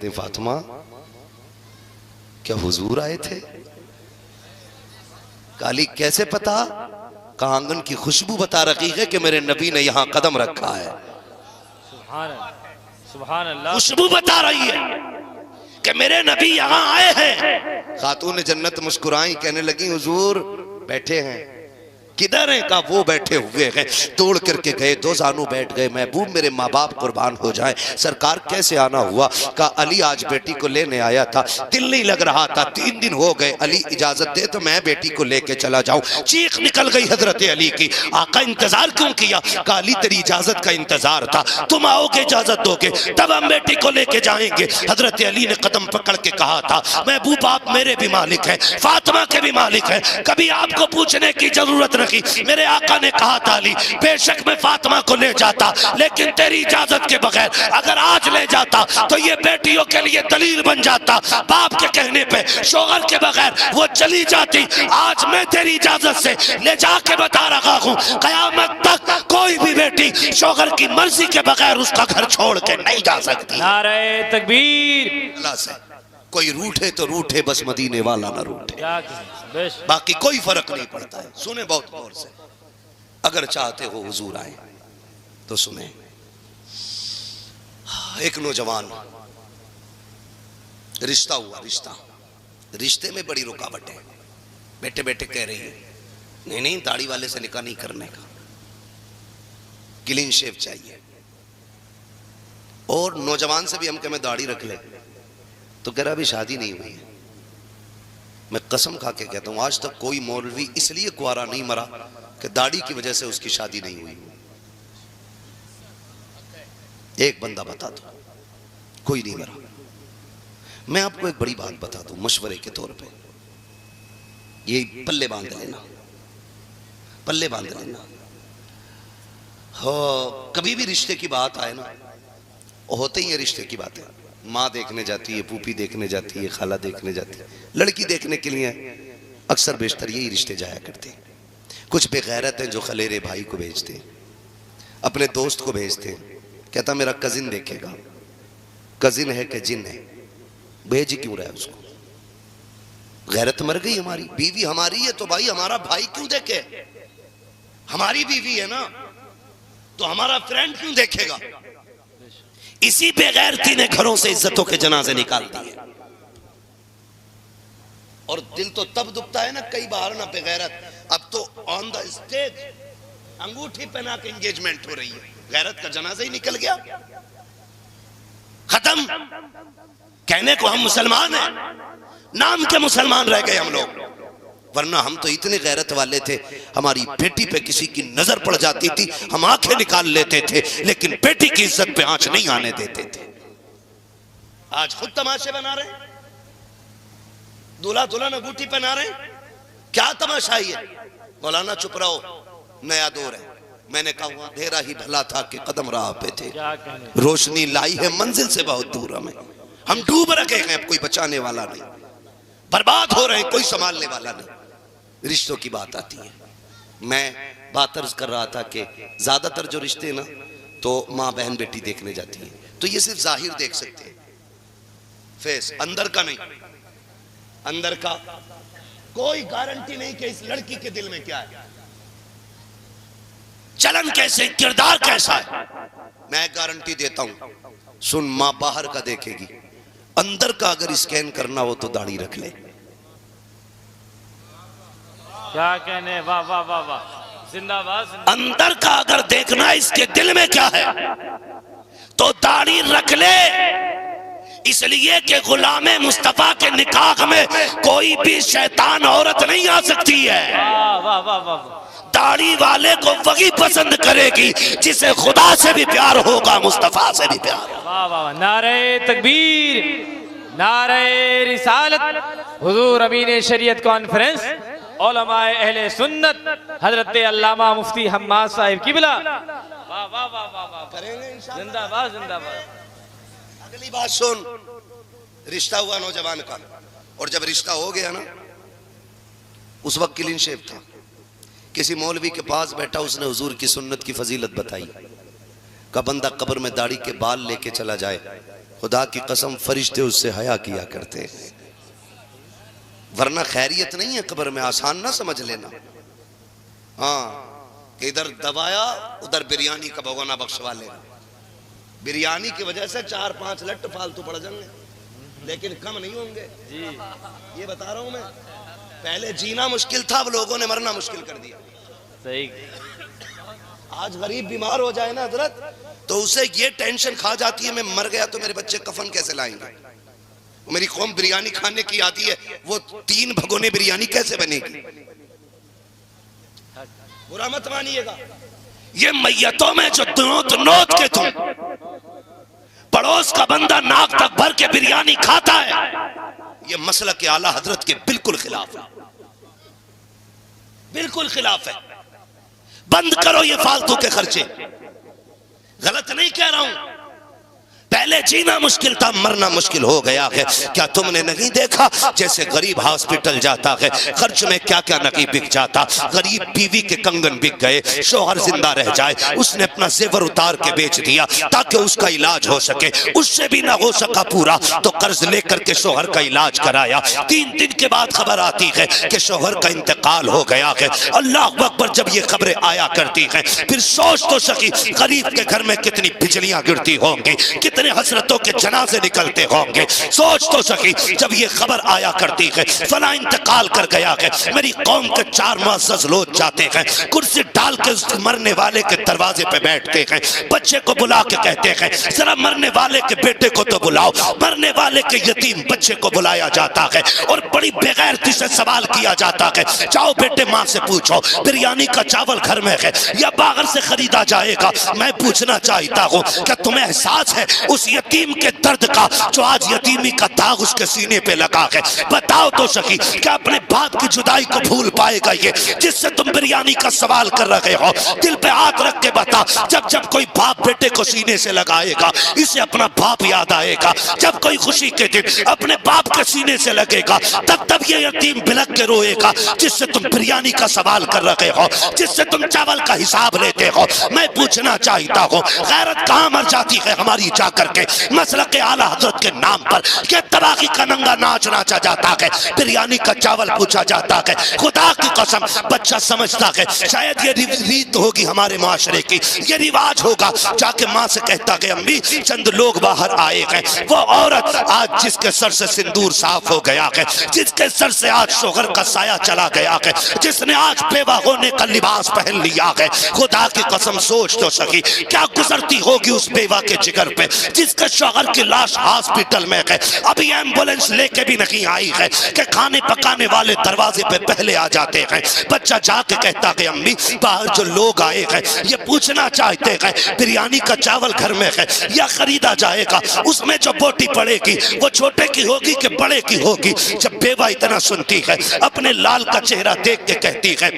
फातिमा क्या हुजूर आए थे? काली कैसे पता? कहा आंगन की खुशबू बता रही है कि मेरे नबी ने यहाँ कदम रखा है। सुभान अल्लाह। खुशबू बता रही है कि मेरे नबी यहाँ आए हैं। खातून जन्नत मुस्कुराई, कहने लगी हुजूर बैठे हैं। किधर हैं? कहा वो बैठे हुए हैं। तोड़ करके गए, दो जानू बैठ गए। महबूब मेरे माँ बाप कुर्बान हो जाए। सरकार कैसे आना हुआ? कहा अली आज बेटी को लेने आया था, दिल नहीं लग रहा था, 3 दिन हो गए। अली इजाजत दे तो मैं बेटी को लेके चला जाऊं। चीख निकल गई हजरत अली की, आका इंतजार क्यों किया? कहा अली तेरी इजाजत का इंतजार था, तुम आओगे इजाजत दोगे तब हम बेटी को लेके जाएंगे। हजरत अली ने कदम पकड़ के कहा था महबूब आप मेरे भी मालिक हैं, फातिमा के भी मालिक हैं, कभी आपको पूछने की जरूरत नहीं। मेरे आका ने कहा था अली बेशक मैं फातिमा को ले जाता, लेकिन तेरी इजाजत के बगैर अगर आज ले जाता तो ये बेटियों के लिए दलील बन जाता। बाप के कहने पे शोहर के बगैर वो चली जाती। आज मैं तेरी इजाजत से ले जाके बता रहा हूँ कयामत तक कोई भी बेटी शोहर की मर्जी के बगैर उसका घर छोड़ के नहीं जा सकती। नारे तकबीर। अल्लाह से कोई रूठे तो रूठे, बस मदीने वाला ना रूठे, बाकी कोई फर्क नहीं पड़ता है। सुने बहुत गौर से, अगर चाहते हो हुजूर आए तो सुने। एक नौजवान रिश्ता हुआ, रिश्ते में बड़ी रुकावट है। बेटे बेटे कह रही है नहीं नहीं दाढ़ी वाले से निकाह नहीं करने का, क्लीन शेव चाहिए। और नौजवान से भी हम कहें दाढ़ी रख ले तो कह रहा अभी शादी नहीं हुई है। मैं कसम खा के कहता हूं आज तक कोई मौलवी इसलिए कुआरा नहीं मरा कि दाढ़ी की वजह से उसकी शादी नहीं हुई। एक बंदा बता दो, कोई नहीं मरा। मैं आपको एक बड़ी बात बता दूं मशवरे के तौर पे, ये पल्ले बांध लेना, पल्ले बांध लेना। हो कभी भी रिश्ते की बात आए ना, होते ही है रिश्ते की बातें। माँ देखने जाती है, फूफी देखने जाती है, खाला देखने जाती है, लड़की देखने के लिए अक्सर बेशतर यही रिश्ते जाया करते हैं। कुछ बेगैरत हैं जो खलेरे भाई को भेजते हैं, अपने दोस्त को भेजते हैं, कहता मेरा कजिन देखेगा। कजिन है कि जिन है, भेज क्यों रहा है उसको? गैरत मर गई हमारी। बीवी हमारी है तो भाई हमारा भाई क्यों देखे? हमारी बीवी है ना तो हमारा फ्रेंड क्यों देखेगा? इसी बेगैरती ने घरों से इज्जतों के जनाजे निकाल दिए। और दिल तो तब दुखता है ना कई बार ना बेगैरत। अब तो ऑन द स्टेज अंगूठी पहना के एंगेजमेंट हो रही है, गैरत का जनाजा ही निकल गया, खत्म। कहने को हम मुसलमान हैं, नाम के मुसलमान रह गए हम लोग, वरना हम तो इतने गैरत वाले थे। हमारी बेटी पे किसी की नजर पड़ जाती थी हम आंखें निकाल लेते थे, लेकिन बेटी की इज्जत पे आंच नहीं आने देते थे। आज खुद तमाशे बना रहे, दूल्हा दुल्हन अंगूठी पहना रहे, क्या तमाशा है? मौलाना चुप रहो, नया दौर है। मैंने कहा अंधेरा ही भला था कि कदम राह पे थे, रोशनी लाई है मंजिल से बहुत दूर। हम डूब रखे हैं, अब कोई बचाने वाला नहीं, बर्बाद हो रहे हैं, कोई संभालने वाला नहीं। रिश्तों की बात आती है, मैं बात अर्ज कर रहा था कि ज्यादातर जो रिश्ते ना तो माँ बहन बेटी देखने जाती है तो ये सिर्फ जाहिर देख सकते हैं, फेस, अंदर का नहीं। अंदर का कोई गारंटी नहीं कि इस लड़की के दिल में क्या है, चलन कैसे, किरदार कैसा है। मैं गारंटी देता हूं, सुन, माँ बाहर का देखेगी, अंदर का अगर स्कैन करना हो तो दाढ़ी रख ले। क्या कहने, वाह वाह वाह वाह, जिंदाबाद। अंदर का अगर देखना इसके दिल में क्या है तो दाढ़ी रख ले, इसलिए कि गुलामे मुस्तफा के निकाह में कोई भी शैतान औरत नहीं आ सकती है। वाह वाह वाह वाह। दाढ़ी वाले को वही पसंद करेगी जिसे खुदा से भी प्यार होगा, मुस्तफा से भी प्यार। वाह वाह, नारे तकबीर, नारे रिसालत। हुजूर अमीन शरीयत कॉन्फ्रेंस उलमाए अहले सुन्नत हजरत अल्लामा मुफ्ती हम्माद साहिब किबला, वाह वाह वाह वाह वाह, करेंगे इंशाअल्लाह। जिंदाबाद जिंदाबाद। अगली बात सुन, रिश्ता हुआ नौजवान का, और जब रिश्ता हो गया ना, उस वक्त क्लीन शेव था, किसी मौलवी के पास बैठा, उसने हुजूर की सुन्नत की फजीलत बताई। का बंदा कब्र में दाढ़ी के बाल लेके चला जाए खुदा की कसम फरिश्ते उससे हया किया करते हैं, वरना खैरियत नहीं है कब्र में, आसान ना समझ लेना। हाँ, इधर दबाया उधर बिरयानी का भगोना बख्शवा लेगा। बिरयानी की वजह से 4-5 लट फालतू पड़ जाएंगे, लेकिन कम नहीं होंगे जी। ये बता रहा हूं मैं, पहले जीना मुश्किल था, अब लोगों ने मरना मुश्किल कर दिया। सही। आज गरीब बीमार हो जाए ना हजरत, तो उसे ये टेंशन खा जाती है, मैं मर गया तो मेरे बच्चे कफन कैसे लाएंगे। मेरी कौम बिरयानी खाने की आती है, वो 3 भगोने बिरयानी कैसे बनेगी। बुरा मत मानिएगा, ये मैयतों में जो नोट के तुम पड़ोस का बंदा नाक तक भर के बिरयानी खाता है, ये मसला के आला हजरत के बिल्कुल खिलाफ है, बिल्कुल खिलाफ है। बंद करो ये फालतू के खर्चे। गलत नहीं कह रहा हूं, पहले जीना मुश्किल था, मरना मुश्किल हो गया है। क्या तुमने नहीं देखा जैसे गरीब हॉस्पिटल जाता है, खर्च में क्या क्या नहीं बिक जाता। गरीब बीवी के कंगन बिक गए, शोहर जिंदा रह जाए, उसने अपना जेवर उतार के बेच दिया ताकि उसका इलाज हो सके, उससे भी ना हो सका पूरा तो कर्ज लेकर के शोहर का इलाज कराया। 3 दिन के बाद खबर आती है कि शोहर का इंतकाल हो गया है। अल्लाह अकबर, जब ये खबरें आया करती हैं, फिर सोच तो सकी गरीब के घर में कितनी बिजलियां गिरती होंगी, कितने हसरतों के जनाजे निकलते होंगे। सोच तो सकी जब ये खबर आया करती है फला इंतकाल कर गया है, मेरी कौम के 4 मुअज़्ज़ज़ लोग जाते हैं, कुर्सी डाल के उस मरने वाले के दरवाजे पे बैठते हैं, बच्चे को बुला के कहते हैं जरा मरने वाले के बेटे को तो बुलाओ। मरने वाले के यतीम बच्चे को बुलाया जाता है और बड़ी बेगैरती से सवाल किया जाता है, जाओ बेटे माँ से पूछो बिरयानी का चावल घर में है या बाहर से खरीदा जाएगा। मैं पूछना चाहता हूँ क्या तुम्हें एहसास है उस यतीम के दर्द का जो आज यतीमी का दाग उसके सीने पे लगा है। बताओ तो सही क्या अपने बाप की जुदाई को भूल पाएगा ये जिससे तुम बिरयानी का सवाल कर रहे हो। दिल पे हाथ रख के बता, जब जब कोई बाप बेटे को सीने से लगाएगा इसे अपना बाप याद आएगा। जब कोई खुशी के दिन अपने बाप के सीने से लगेगा तब तब ये यतीम बिलक के रोएगा जिससे तुम बिरयानी का सवाल कर रहे हो, जिससे तुम चावल का हिसाब लेते हो। मैं पूछना चाहता हूँ गैरत कहाँ मर जाती है हमारी जाकर के मसलक आला हजरत के नाम पर क्या तबाही का नंगा नाच नाचा जाता है, बिरयानी का चावल पूछा जाता है। खुदा की कसम बच्चा समझता है शायद ये रीत होगी हमारे माशरे की, ये रिवाज होगा। जाके माँ से कहता है अम्मी चंद लोग बाहर आए हैं, वो औरत आज जिसके सर से सिंदूर साफ हो गया है, जिसके सर से आज शोहर का साया चला गया है, जिसने आज बेवा होने का लिबास पहन लिया है, खुदा की कसम सोच तो सकी क्या गुजरती होगी उस बेवा के जिगर पे जिसके शोहर की लाश हॉस्पिटल में है, अभी एम्बुलेंस लेके भी नहीं आई है कि खाने पकाने वाले दरवाजे पे पहले आ जाते हैं। बच्चा जाके कहता है अम्मी बाहर जो लोग आए हैं ये पूछना चाहते हैं बिरयानी का चावल घर में है या खरीदा जाएगा, उसमें जो बोटी पड़ेगी वो छोटे की होगी कि बड़े की होगी। जब बेवा इतना सुनती है अपने लाल का चेहरा देख के कहती है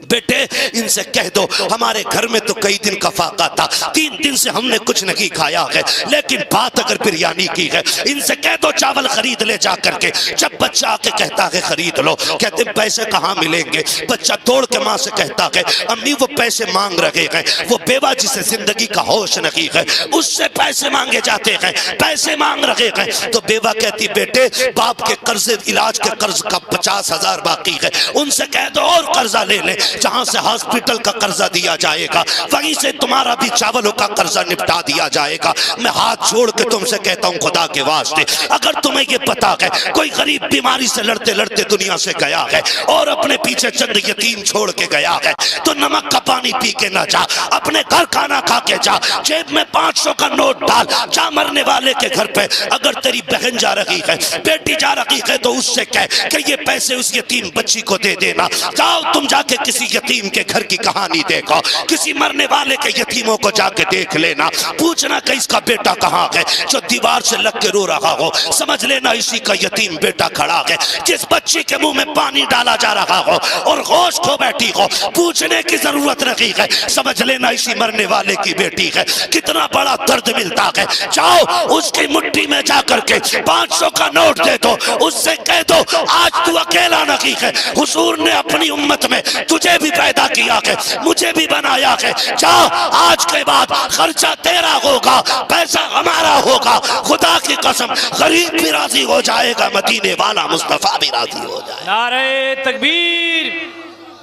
बेटे इनसे कह दो हमारे घर में तो कई दिन का फाका था, 3 दिन से हमने कुछ नहीं खाया है, लेकिन बात अगर बिरयानी की है इनसे कह दो चावल खरीद ले जा करके। जब बच्चा आके कहता है खरीद लो, कहते पैसे कहाँ मिलेंगे। बच्चा दौड़ के माँ से कहता है अम्मी वो पैसे मांग रहे हैं, वो बेवा जिसे जिंदगी का होश नहीं है उससे पैसे मांगे जाते हैं, पैसे मांग रहे हैं। तो बेवा कहती बेटे बाप के कर्जे इलाज के कर्ज का 50,000 बाकी है, उनसे कह दो और कर्जा ले ले, जहां से हॉस्पिटल का कर्जा दिया जाएगा वहीं से तुम्हारा भी चावलों का कर्जा निपटा दिया जाएगा। मैं हाथ जोड़ के तुमसे कहता हूँ खुदा के वास्ते अगर तुम्हें ये पता है कोई गरीब बीमारी से लड़ते लड़ते दुनिया से गया है और अपने पीछे चंद यतीम छोड़ के गया है तो नमक का पानी पी के ना जा, अपने घर खाना खा के जा, जेब में 500 का नोट डाल, जा मरने वाले के घर पे। अगर तेरी बहन जा रही है बेटी जा रही है तो उससे कह कि ये पैसे उस यतीम बच्ची को दे देना। जाओ तुम जाके किसी यतीम के घर की कहानी देखो, किसी मरने वाले के यतीमों को जाके देख लेना, पूछना कि इसका बेटा कहाँ है जो दीवार से लग के रो रहा हो, समझ लेना इसी का यतीम बेटा खड़ा है जिस बच्ची के मुंह में पानी डाला जा रहा हो और होश खो बैठी हो, पूछने की जरूरत नहीं है, समझ लेना इसी मरने वाले की बेटी है। कितना बड़ा दर्द मिलता है। जाओ उसकी मुट्ठी में जाकर के 500 का नोट दे दो, उससे कह दो आज तू अकेला नहीं है, हुजूर ने अपनी उम्मत में तुझे भी पैदा किया है, मुझे भी बनाया है, जा आज के बाद खर्चा तेरा होगा, पैसा हमारा होगा, खुदा की कसम गरीब भी राजी हो जाएगा, मदीने वाला मुस्तफा भी राजी हो जाएगा। नारे तकबीर,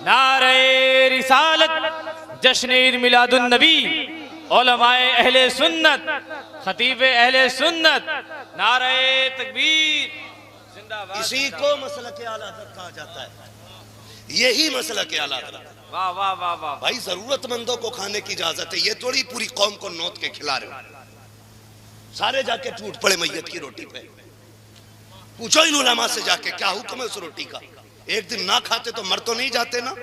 नारे रिसालत, जश्न ईद मिलादुन नबी, उलमाए अहले सुन्नत, खतीब अहले सुन्नत, नारे तकबीर जिंदाबाद। इसी को मसलक आला हज़रत कहा जाता है, यही मसलक आला हज़रत। वाह वाह वाह वाह। भाई जरूरतमंदों को खाने की इजाजत है, ये थोड़ी पूरी कौम को नोट के खिला रहे हो। सारे जाके टूट पड़े मैयत की रोटी पे। पूछो इन उलमा से जाके क्या हुक्म है उस रोटी का। एक दिन ना खाते तो मर तो नहीं जाते ना।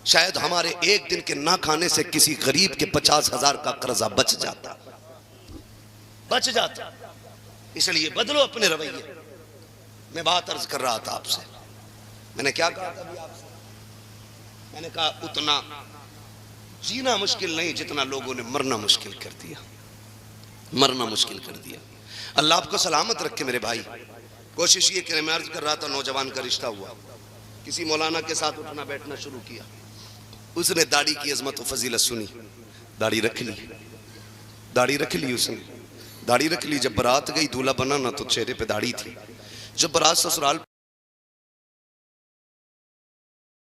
शायद हमारे एक दिन के ना खाने से किसी गरीब के 50,000 का कर्जा बच जाता। इसलिए बदलो अपने रवैये। मैं बात अर्ज कर रहा था आपसे, मैंने क्या कहा था अभी आपसे? मैंने कहा उतना जीना मुश्किल नहीं जितना लोगों ने मरना मुश्किल कर दिया, मरना मुश्किल कर दिया। अल्लाह आपको सलामत रखे मेरे भाई। कोशिश ये कि मैं अर्ज कर रहा था, नौजवान का रिश्ता हुआ, किसी मौलाना के साथ उठना बैठना शुरू किया। उसने दाढ़ी की अजमत व फजीलत सुनी, दाढ़ी रख ली, दाढ़ी रख ली, उसने दाढ़ी रख ली। जब बारात गई दूल्हा बना ना तो चेहरे पे दाढ़ी थी। जब बारात ससुराल